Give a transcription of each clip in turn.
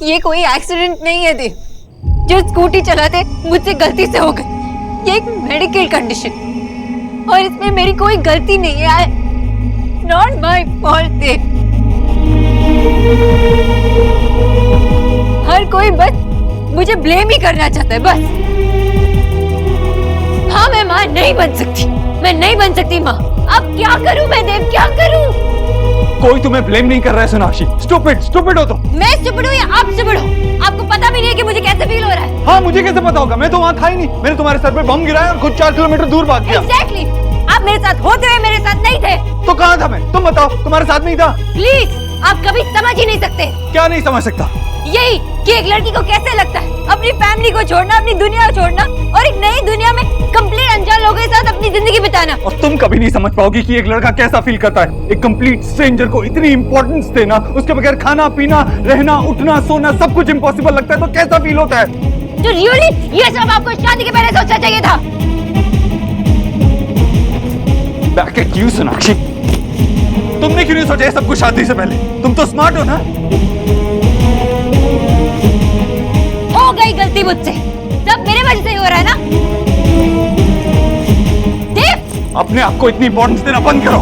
ये कोई एक्सीडेंट नहीं है देव। जो स्कूटी चलाते मुझसे गलती से हो गई। ये एक मेडिकल कंडीशन और इसमें मेरी कोई गलती नहीं है। नॉट माय फॉल्ट देव। हर कोई बस मुझे ब्लेम ही करना चाहता है बस। हाँ, मैं माँ नहीं बन सकती। मैं नहीं बन सकती माँ। अब क्या करूँ मैं देव, क्या करूँ? कोई तुम्हें ब्लेम नहीं कर रहा है सोनाक्षी। स्टूपिड हो तुम। मैं स्टूपिड हूँ या आप स्टूपिड हो? आपको पता भी नहीं है कि मुझे कैसे फील हो रहा है। हाँ, मुझे कैसे पता होगा? मैं तो वहाँ था ही नहीं। मैंने तुम्हारे सर पे बम गिराया और खुद 4 किलोमीटर दूर भाग गया। Exactly. आप मेरे साथ होते हुए मेरे साथ नहीं थे। तो कहाँ था मैं? तुम बताओ, तुम्हारे साथ नहीं था? प्लीज, आप कभी समझ ही नहीं सकते। क्या नहीं समझ सकता? यही कि एक लड़की को कैसे लगता है अपनी फैमिली को छोड़ना, अपनी दुनिया को छोड़ना और एक नई दुनिया में कंप्लीट अनजान लोगों के साथ अपनी जिंदगी बिताना। और तुम कभी नहीं समझ पाओगी कि एक लड़का कैसा फील करता है। एक कंप्लीट स्ट्रेंजर को इतनी इंपॉर्टेंस देना, उसके बगैर खाना पीना रहना उठना सोना सब कुछ इम्पॉसिबल लगता है तो कैसा फील होता है? तो रियली ये सब आपको शादी के पहले सोचना चाहिए था। Back at you Sonakshi. तुमने क्यों नहीं सोचा ये सब कुछ शादी से पहले? तुम तो स्मार्ट हो ना। हो गई गलती मुझसे। सब मेरे वजह से ही हो रहा है ना देव। अपने आप को इतनी इंपॉर्टेंस देना बंद करो।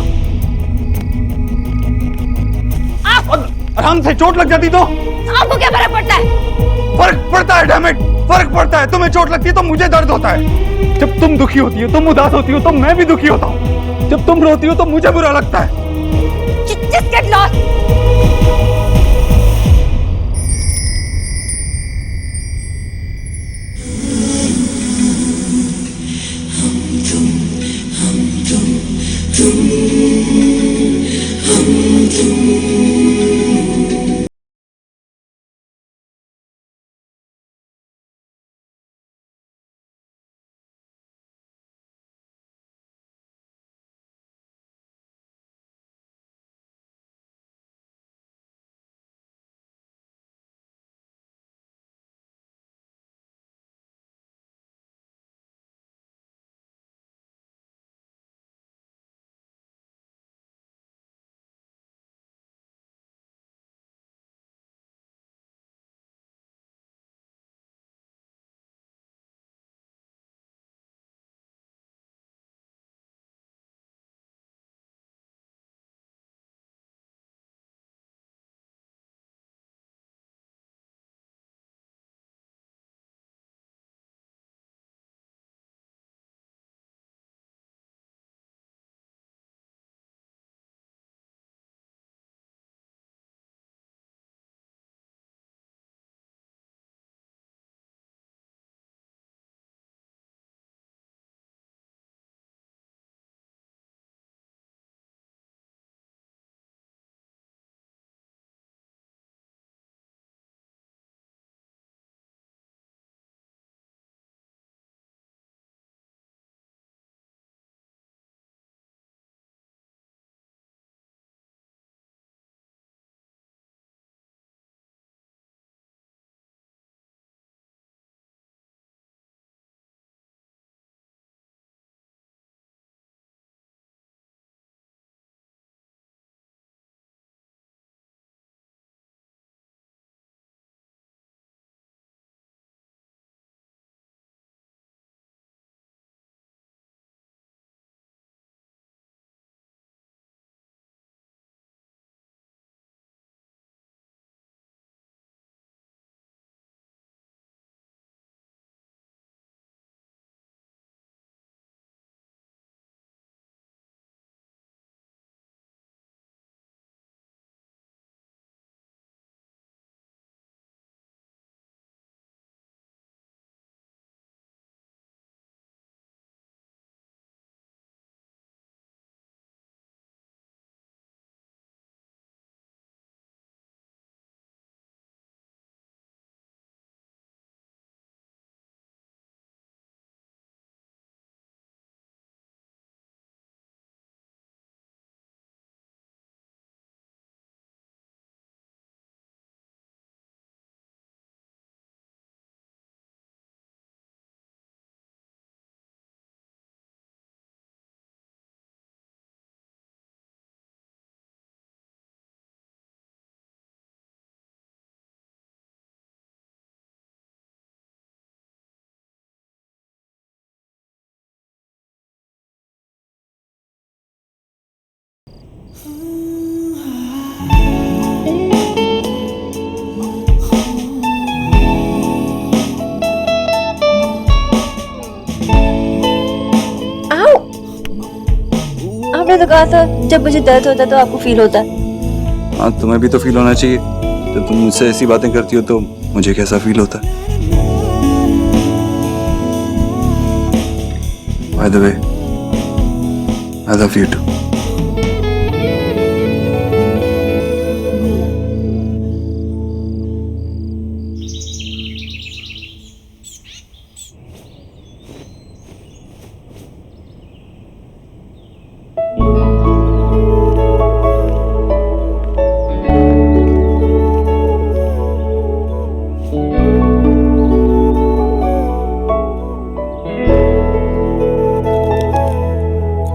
आराम से चोट लग जाती तो? आपको क्या फर्क पड़ता है? फर्क पड़ता है, डैम इट, फर्क पड़ता है। तुम्हें चोट लगती है तो मुझे दर्द होता है। जब तुम दुखी होती हो, तुम उदास होती हो तो मैं भी दुखी होता हूँ। जब तुम रोती हो तो मुझे बुरा लगता है। Just get lost. कहा था जब मुझे दर्द होता है तो आपको फील होता है। हाँ, तुम्हें भी तो फील होना चाहिए। जब तुम मुझसे ऐसी बातें करती हो तो मुझे कैसा फील होता है। By the way, I love you too.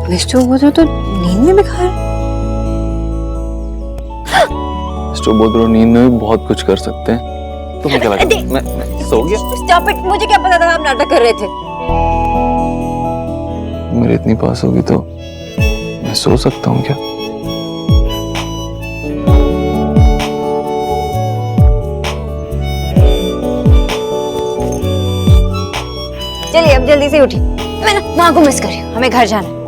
Mister Bodhra तो नींद में भी खा रहे। मिस्टर बोधरा नींद में भी बहुत कुछ कर सकते हैं। तुम्हें क्या लगा? मैं सो गया? Stop it! मुझे क्या पता था आप नाटक कर रहे थे। मेरे इतनी पास होगी तो मैं सो सकता हूँ क्या? चलिए अब जल्दी से उठिए। मैं ना माँ को मिस कर रही हूँ, हमें घर जाना है।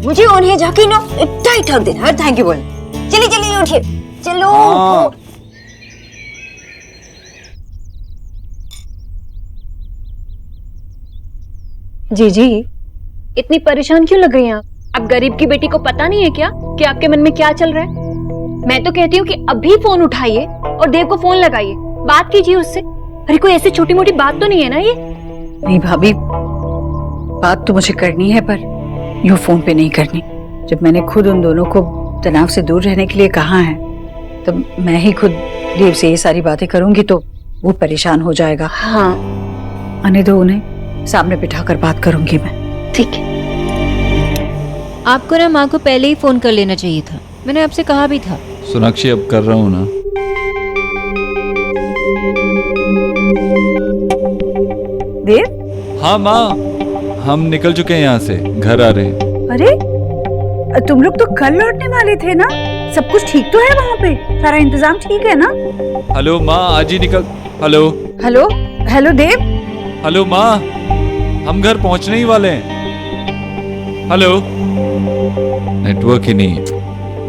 मुझे उन्हें जाके ना टाइट हक देना और थैंक यू बोलना। चलिए चलिए उठिए, चलो। जी जी, इतनी परेशान क्यों लग रही हैं आप? अब गरीब की बेटी को पता नहीं है क्या कि आपके मन में क्या चल रहा है? मैं तो कहती हूँ कि अभी फोन उठाइए और देव को फोन लगाइए, बात कीजिए उससे। अरे कोई ऐसी छोटी मोटी बात तो नहीं है ना ये? नहीं भाभी, बात तो मुझे करनी है पर यूं फोन पे नहीं करनी। जब मैंने खुद उन दोनों को तनाव से दूर रहने के लिए कहा है तो मैं ही खुद देव से ये सारी बातें करूंगी तो वो परेशान हो जाएगा। हाँ आने दो उन्हें, सामने बिठाकर बात करूंगी मैं। ठीक है। आपको ना माँ को पहले ही फोन कर लेना चाहिए था, मैंने आपसे कहा भी था। सोनाक्षी अब कर रहा हूँ ना। देव? हाँ माँ, हम निकल चुके हैं यहाँ से, घर आ रहे हैं। अरे तुम लोग तो कल लौटने वाले थे ना? सब कुछ ठीक तो है वहाँ पे? सारा इंतजाम ठीक है ना? हेलो माँ, आज ही निकल। हेलो हेलो हेलो देव। हेलो माँ, हम घर पहुँचने ही वाले हैं। हेलो, नेटवर्क ही नहीं।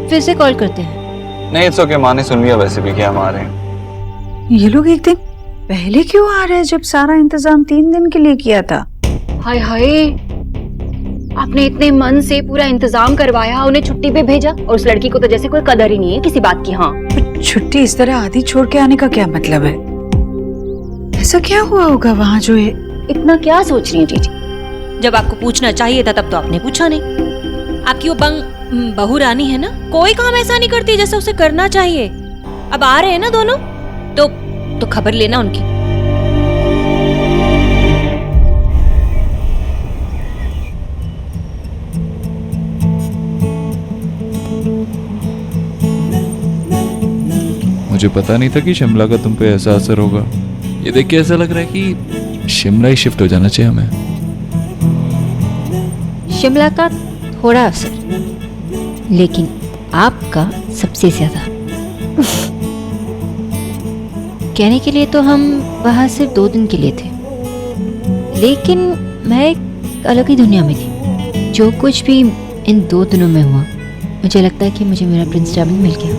फिर से कॉल करते हैं। नहीं, इट्स ओके, माँ ने सुन लिया। वैसे भी क्या हम आ रहे हैं। ये लोग एक दिन पहले क्यों आ रहे हैं जब सारा इंतजाम 3 दिन के लिए किया था? हाय हाय, आपने इतने मन से पूरा इंतजाम करवाया, उन्हें छुट्टी पे भेजा और उस लड़की को तो जैसे कोई कदर ही नहीं है किसी बात की। हाँ, छुट्टी इस तरह आधी छोड़ के आने का क्या मतलब है? ऐसा क्या हुआ होगा वहाँ जो है? इतना क्या सोच रही है जीजी? जब आपको पूछना चाहिए था तब तो आपने पूछा नहीं। आपकी वो बहू रानी है ना, कोई काम ऐसा नहीं करती जैसे उसे करना चाहिए। अब आ रहे हैं ना दोनों, तो खबर लेना उनकी। मुझे पता नहीं था कि शिमला का तुम पे ऐसा असर होगा। ये देख के ऐसा लग रहा है कि शिमला ही शिफ्ट हो जाना चाहिए हमें। शिमला का थोड़ा असर, लेकिन आपका सबसे ज्यादा। कहने के लिए तो हम वहाँ सिर्फ 2 दिन के लिए थे, लेकिन मैं एक अलग ही दुनिया में थी। जो कुछ भी इन 2 दिनों में हुआ, मुझे लगता है कि मुझे मेरा प्रिंस डायमंड मिल गया।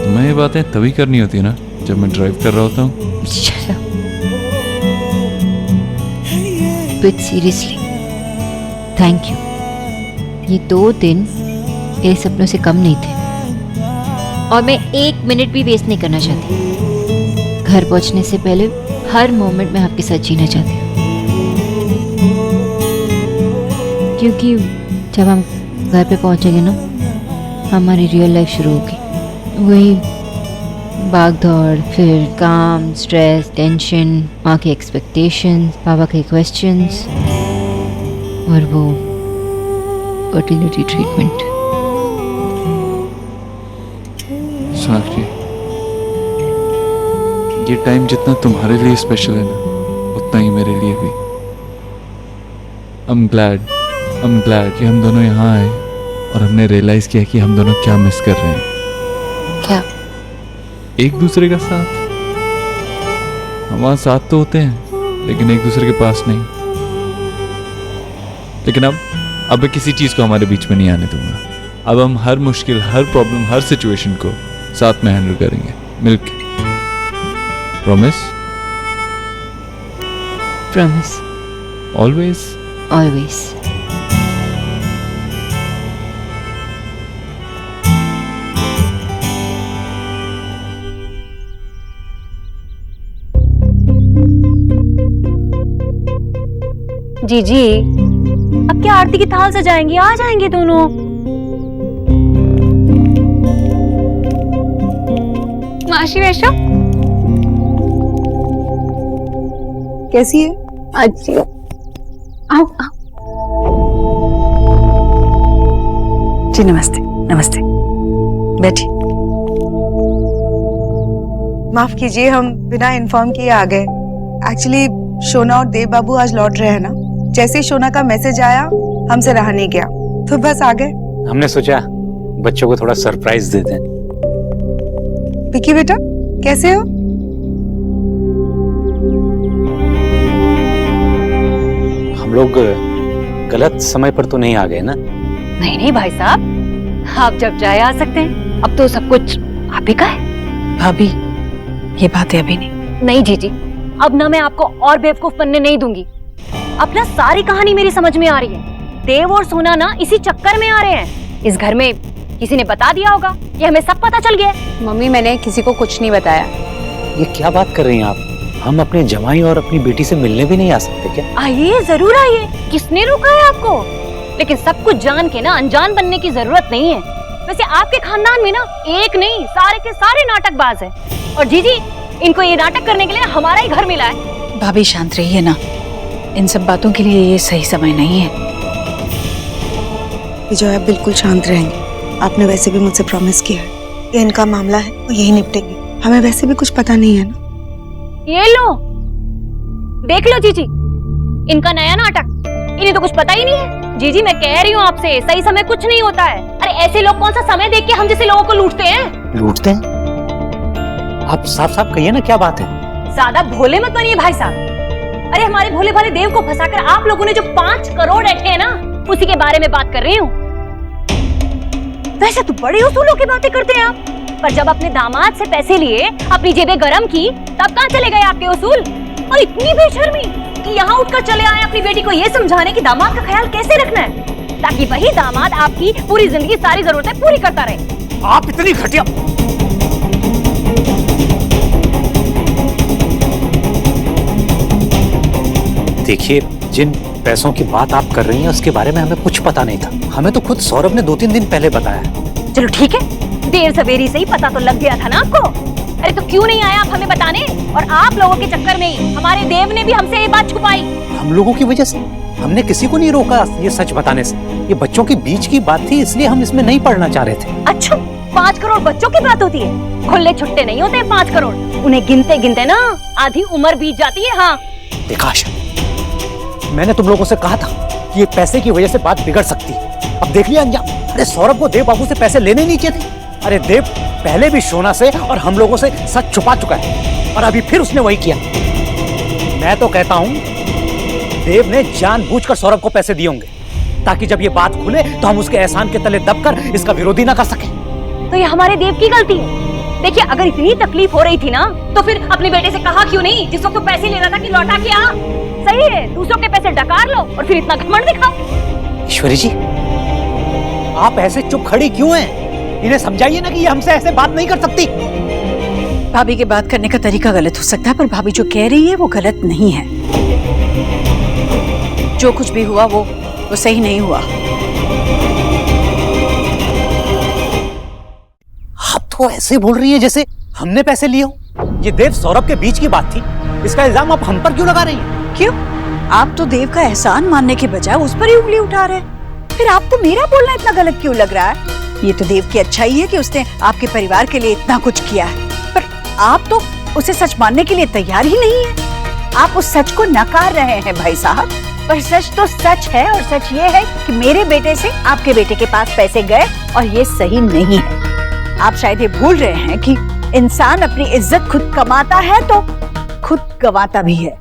तुम्हें ये बातें तभी करनी होती है ना जब मैं ड्राइव कर रहा होता हूँ। Shut up. But seriously, thank you. ये 2 दिन मेरे सपनोसे कम नहीं थे और मैं 1 मिनट भी वेस्ट नहीं करना चाहती। घर पहुंचने से पहले हर मोमेंट में आपके साथ जीना चाहती हूँ, क्योंकि जब हम घर पे पहुंचेंगे ना, हमारी रियल लाइफ शुरू होगी। वही भाग दौड़, फिर काम, स्ट्रेस, टेंशन, माँ के एक्सपेक्टेशंस, पापा के क्वेश्चंस और वो फर्टिलिटी ट्रीटमेंट। सोनाक्षी, ये टाइम जितना तुम्हारे लिए स्पेशल है ना, उतना ही मेरे लिए भी। I'm glad कि हम दोनों यहाँ आए और हमने रियलाइज किया कि हम दोनों क्या मिस कर रहे हैं। क्या? एक दूसरे का साथ। हमारे साथ तो होते हैं लेकिन एक दूसरे के पास नहीं। लेकिन अब अब मैं किसी चीज को हमारे बीच में नहीं आने दूंगा। अब हम हर मुश्किल, हर प्रॉब्लम, हर सिचुएशन को साथ में हैंडल करेंगे मिलके। प्रॉमिस? प्रॉमिस। ऑलवेज? ऑलवेज। जीजी, अब क्या आरती की थाल सजाएंगी? आ जाएंगे दोनों। माशी वैशा कैसी है? अच्छी हो। आओ आओ। जी नमस्ते। नमस्ते, बैठिए। माफ कीजिए, हम बिना इन्फॉर्म किए आ गए। एक्चुअली शोना और देव बाबू आज लौट रहे हैं ना। जैसे ही शोना का मैसेज आया हमसे रहा नहीं गया, तो बस आ गए। हमने सोचा बच्चों को थोड़ा सरप्राइज दे दें। विकी बेटा कैसे हो? हम लोग गलत समय पर तो नहीं आ गए ना? नहीं नहीं भाई साहब, आप जब चाहे आ सकते हैं। अब तो सब कुछ आप ही का है। भाभी, ये बातें अभी नहीं। नहीं जीजी, अब ना मैं आपको और बेवकूफ बनने नहीं दूंगी। अब ना सारी कहानी मेरी समझ में आ रही है। देव और सोना ना इसी चक्कर में आ रहे हैं। इस घर में किसी ने बता दिया होगा, ये हमें सब पता चल गया। मम्मी, मैंने किसी को कुछ नहीं बताया। ये क्या बात कर रही हैं आप? हम अपने जमाई और अपनी बेटी से मिलने भी नहीं आ सकते क्या? आइए, जरूर आइए। किसने रोका है आपको? लेकिन सब कुछ जान के ना अनजान बनने की जरूरत नहीं है। वैसे आपके खानदान में ना एक नहीं, सारे के सारे नाटकबाज हैं। और जीजी, इनको ये नाटक करने के लिए हमारा ही घर मिला है। भाभी शांत रहिए ना, इन सब बातों के लिए ये सही समय नहीं है। विजय, आप बिल्कुल शांत रहेंगे। आपने वैसे भी मुझसे प्रॉमिस किया है कि इनका मामला है वो यही निपटेंगे। हमें वैसे भी कुछ पता नहीं है ना। ये लो, देख लो जीजी, इनका नया नाटक। इन्हें तो कुछ पता ही नहीं है। जीजी, मैं कह रही हूँ आपसे, सही समय कुछ नहीं होता है। अरे ऐसे लोग कौन सा समय देख के हम जैसे लोगों को लूटते हैं? लूटते हैं? आप साफ साफ कहिए ना, क्या बात है? ज्यादा भोले मत बनिए भाई साहब। अरे हमारे भोले भाले देव को फंसाकर आप लोगों ने जो 5 करोड़ रखे हैं ना, उसी के बारे में बात कर रही हूँ। वैसे तो बड़े उसूलों की बातें करते हैं आप, पर जब अपने दामाद से पैसे लिए, अपनी जेबें गरम की, तब कहाँ चले गए आपके उसूल? और इतनी बेशर्मी कि यहाँ उठकर चले आए अपनी बेटी को ये समझाने कि दामाद का ख्याल कैसे रखना है, ताकि वही दामाद आपकी पूरी जिंदगी सारी जरूरतें पूरी करता रहे। आप इतनी घटिया। देखिए, जिन पैसों की बात आप कर रही हैं उसके बारे में हमें कुछ पता नहीं था। हमें तो खुद सौरभ ने 2-3 दिन पहले बताया। चलो ठीक है, देर सवेरी से ही पता तो लग गया था ना आपको। अरे तो क्यों नहीं आया आप हमें बताने? और आप लोगों के चक्कर में ही हमारे देव ने भी हमसे ये बात छुपाई। हम लोगों की वजह से? हमने किसी को नहीं रोका ये सच बताने से। ये बच्चों के बीच की बात थी, इसलिए हम इसमें नहीं पढ़ना चाह रहे थे। अच्छा, 5 करोड़ बच्चों की बात होती है? खुले छुट्टे नहीं होते 5 करोड़। उन्हें गिनते गिनते ना आधी उम्र बीत जाती है। हाँ देखा आशा, मैंने तुम लोगों से कहा था कि ये पैसे की वजह से बात बिगड़ सकती है। अब देख लिया अंजाम। अरे सौरभ को देव बाबू से पैसे लेने ही नहीं चाहिए थे। अरे देव पहले भी शोना से और हम लोगों से सच छुपा चुका है, और अभी फिर उसने वही किया। मैं तो कहता हूँ देव ने जानबूझकर सौरभ को पैसे दिए होंगे, ताकि जब ये बात खुले तो हम उसके एहसान के तले दबकर इसका विरोधी ना कर सके। तो ये हमारे देव की गलती है। देखिए, अगर इतनी तकलीफ हो रही थी ना, तो फिर अपने बेटे से कहा क्यों नहीं, जिस वक्त तो पैसे ले रहा था कि लौटा के आ। सही है, दूसरों के पैसे डकार लो और फिर इतना घमंड दिखाओ। ईश्वरी जी, आप ऐसे चुप खड़ी क्यों हैं? इन्हें समझाइए ना कि ये हमसे ऐसे बात नहीं कर सकती। भाभी के बात करने का तरीका गलत हो सकता है, पर भाभी जो कह रही है वो गलत नहीं है। जो कुछ भी हुआ वो सही नहीं हुआ। आप तो ऐसे बोल रही है जैसे हमने पैसे लिए हो। ये देव सौरभ के बीच की बात थी, इसका इल्जाम आप हम पर क्यों लगा रही हैं? क्यों? आप तो देव का एहसान मानने के बजाय उस पर ही उंगली उठा रहे हैं। फिर आपको मेरा बोलना इतना गलत क्यों लग रहा है? ये तो देव की अच्छाई है कि उसने आपके परिवार के लिए इतना कुछ किया है, पर आप तो उसे सच मानने के लिए तैयार ही नहीं है। आप उस सच को नकार रहे हैं भाई साहब। पर सच तो सच है, और सच ये है कि मेरे बेटे से आपके बेटे के पास पैसे गए, और ये सही नहीं है। आप शायद ये भूल रहे हैं कि इंसान अपनी इज्जत खुद कमाता है तो खुद गंवाता भी है।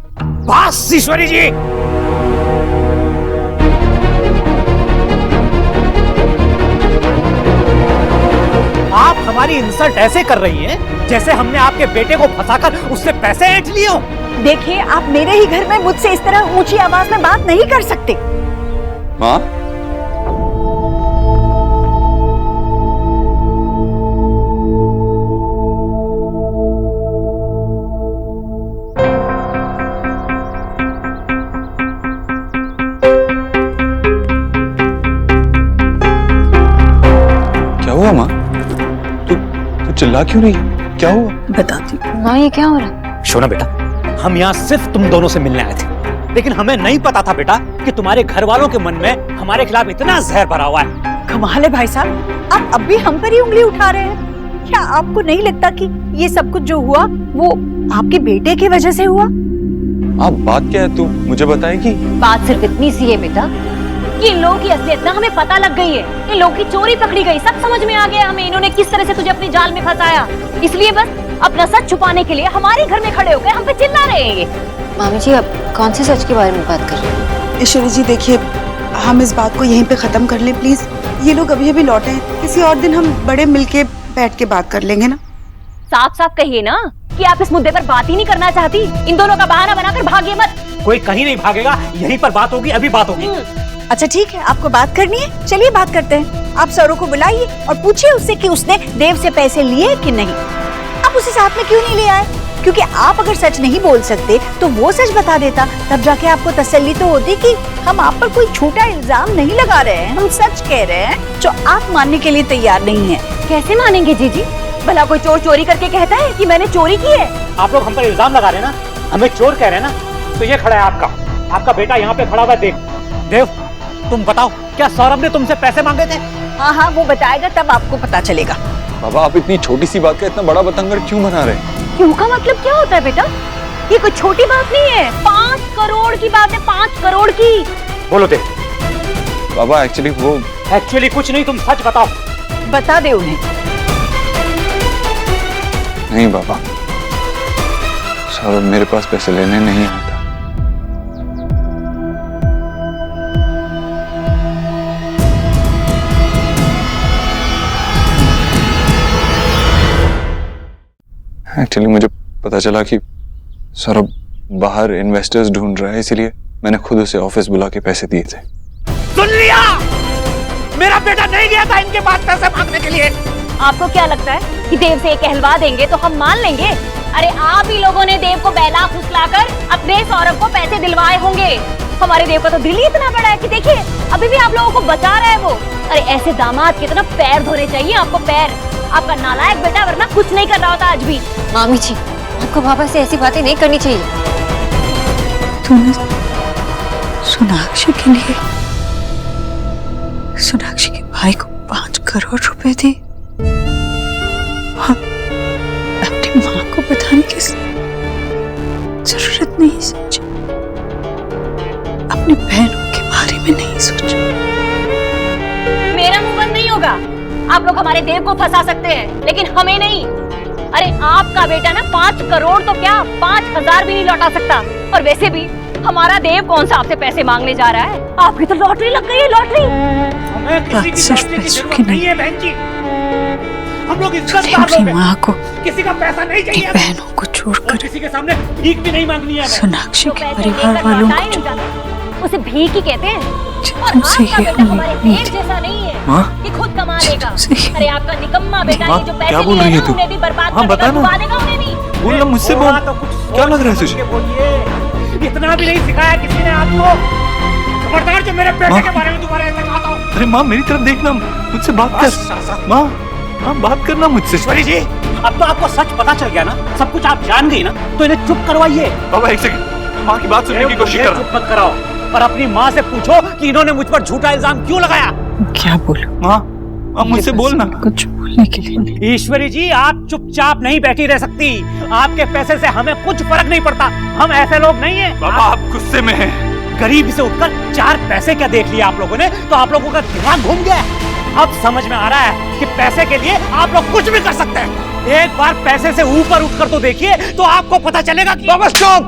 बस ईश्वरी जी, आप हमारी इंसल्ट ऐसे कर रही हैं जैसे हमने आपके बेटे को फंसाकर उससे पैसे ऐंठ लिए हो। देखिए, आप मेरे ही घर में मुझसे इस तरह ऊंची आवाज में बात नहीं कर सकते। माँ, क्या हुआ माँ? तू चिल्ला क्यों रही है? क्या हुआ? बताती हूँ। माँ, ये क्या हो रहा? शोना बेटा, हम यहाँ सिर्फ तुम दोनों से मिलने आए थे, लेकिन हमें नहीं पता था बेटा कि तुम्हारे घर वालों के मन में हमारे खिलाफ इतना जहर भरा हुआ है। कमाल है भाई साहब, आप अब भी हम पर ही उंगली उठा रहे हैं। क्या आपको नहीं लगता कि ये सब कुछ जो हुआ वो आपके बेटे की वजह से हुआ? आप बात क्या है, तू मुझे बताएगी? बात सिर्फ इतनी सी है बेटा कि इन लोगों की असलियत ना हमें पता लग गई है। इन लोगों की चोरी पकड़ी गई, सब समझ में आ गया हमें। इन्होंने किस तरह से तुझे अपने जाल में फंसाया, इसलिए बस अपना सच छुपाने के लिए हमारे घर में खड़े होकर हम पे चिल्ला रहे हैं। मामी जी, आप कौन से सच के बारे में बात कर रहे हैं? ईश्वरी जी देखिए, हम इस बात को यहीं पे खत्म कर लें प्लीज। ये लोग अभी अभी लौटे हैं, किसी और दिन हम बड़े मिलके बैठ के बात कर लेंगे ना। साफ साफ कहिए ना कि आप इस मुद्दे पर बात ही नहीं करना चाहती। इन दोनों का बहाना बनाकर भागिए मत। कोई कहीं नहीं भागेगा, यहीं पर बात होगी, अभी बात होगी। अच्छा ठीक है, आपको बात करनी है, चलिए बात करते हैं। आप सौरव को बुलाइए और पूछिए उससे कि उसने देव से पैसे लिए कि नहीं। आप उसे साथ में क्यों नहीं ले आए? क्योंकि आप अगर सच नहीं बोल सकते तो वो सच बता देता, तब जाके आपको तसल्ली तो होती कि हम आप पर कोई झूठा इल्जाम नहीं लगा रहे हैं, हम सच कह रहे हैं जो आप मानने के लिए तैयार नहीं है। कैसे मानेंगे जीजी? भला कोई चोर चोरी करके कहता है कि मैंने चोरी की है? आप लोग हम पर इल्जाम लगा रहे हैं ना, हमें चोर कह रहे हैं ना, तो ये खड़ा है आपका बेटा यहाँ पे खड़ा हुआ है। देव, तुम बताओ, क्या सौरभ ने तुमसे पैसे मांगे थे? हाँ हाँ, वो बताएगा तब आपको पता चलेगा। बाबा, आप इतनी छोटी सी बात का इतना बड़ा बतंगड़ क्यों बना रहे हैं? क्यों का मतलब क्या होता है बेटा? ये कोई छोटी बात नहीं है, 5 करोड़ की बात है, 5 करोड़ की। बोलो देव। बाबा एक्चुअली कुछ नहीं, तुम सच बताओ। बता दे उन्हें। नहीं बाबा, सौरभ मेरे पास पैसे लेने नहीं आता। एक्चुअली मुझे पता चला कि सौरभ बाहर इन्वेस्टर्स ढूंढ रहा है, इसीलिए मैंने खुद उसे ऑफिस बुला के पैसे दिए थे। सुन लिया, मेरा बेटा नहीं गया था इनके पास पैसे मांगने के लिए। आपको क्या लगता है कि देव से ये कहलवा देंगे तो हम मान लेंगे? अरे आप ही लोगों ने देव को बहला फुसलाकर अपने सौरभ को पैसे दिलवाए होंगे। हमारे देव का तो दिल ही इतना बड़ा है कि देखिए अभी भी आप लोगों को बचा रहा है वो। अरे ऐसे दामाद की तरह पैर धोने चाहिए आपको, पैर। आपका नालायक बेटा वरना कुछ नहीं कर रहा होता आज भी। मामी जी, आपको पापा से ऐसी बातें नहीं करनी चाहिए। तूने सोनाक्षी के लिए, सोनाक्षी के भाई को 5 करोड़ रुपए दिए और अपनी माँ को बताने की जरूरत नहीं समझी, अपनी बहनों के बारे में नहीं सोचा। मेरा मुंह बंद नहीं होगा। आप लोग हमारे देव को फंसा सकते हैं लेकिन हमें नहीं। अरे आपका बेटा ना 5 करोड़ तो क्या 5000 भी नहीं लौटा सकता। और वैसे भी हमारा देव कौन सा आपसे पैसे मांगने जा रहा है? आपकी तो लॉटरी लग गई है, लॉटरी। हमें किसी की लॉटरी की जरूरत नहीं है बहन जी। हम लोग इज्जतदार लोग हैं। माँ को, किसी का पैसा नहीं चाहिए, बहनों को छोड़कर किसी के सामने भीख भी नहीं मांगनी है। सोनाक्षी जो के पैसे परिवार लेकर वालों लौटाए को नहीं जाते, उसे भीख ही कहते हैं। और तुमसे आपका ये बेटा हमारे उम्मीद देव जैसा नहीं है माँ? कि खुद कमा लेगा। तुमसे ये- अरे आपका निकम्मा बेटा माँ, ये जो क्या पैसे बोल लिए रही है ना तू? उन्हें भी बर्बाद हाँ, कर बता देगा, ना। डुबा देगा उन्हें भी। बोल ना, मुझसे बोल। तो कुछ क्या लग रहा है तुझे? बोलिए, इतना भी नहीं सिखाया किसी ने आपको। खबरदार जो मेरे बेटे माँ। के बारे में दोबारा ऐसा कहा था। अरे माँ, मेरी तरफ देखना, मुझसे बात कर। माँ, बात करना मुझसे। ईश्वरी जी, अब तो आपको सच पता चल गया ना, सब कुछ आप जान गई ना, तो इन्हें चुप करवाइए। बाबा एक सेकंड, माँ की बात सुनने की कोशिश कर। चुप मत कराओ और अपनी माँ से पूछो कि इन्होंने मुझ पर झूठा इल्जाम क्यों लगाया। क्या बोलूं? माँ, मुझसे बोलना। कुछ बोलने के लिए नहीं। ईश्वरी जी, आप चुपचाप नहीं बैठी रह सकती। आपके पैसे से हमें कुछ फर्क नहीं पड़ता, हम ऐसे लोग नहीं हैं। बाबा आप गुस्से में हैं। गरीब से उठकर 4 पैसे क्या देख लिया आप लोगों ने, तो आप लोगों का दिमाग घूम गया है। अब समझ में आ रहा है कि पैसे के लिए आप लोग कुछ भी कर सकते हैं। एक बार पैसे से ऊपर उठकर तो देखिए, तो आपको पता चलेगा कि। बाबा स्टॉप!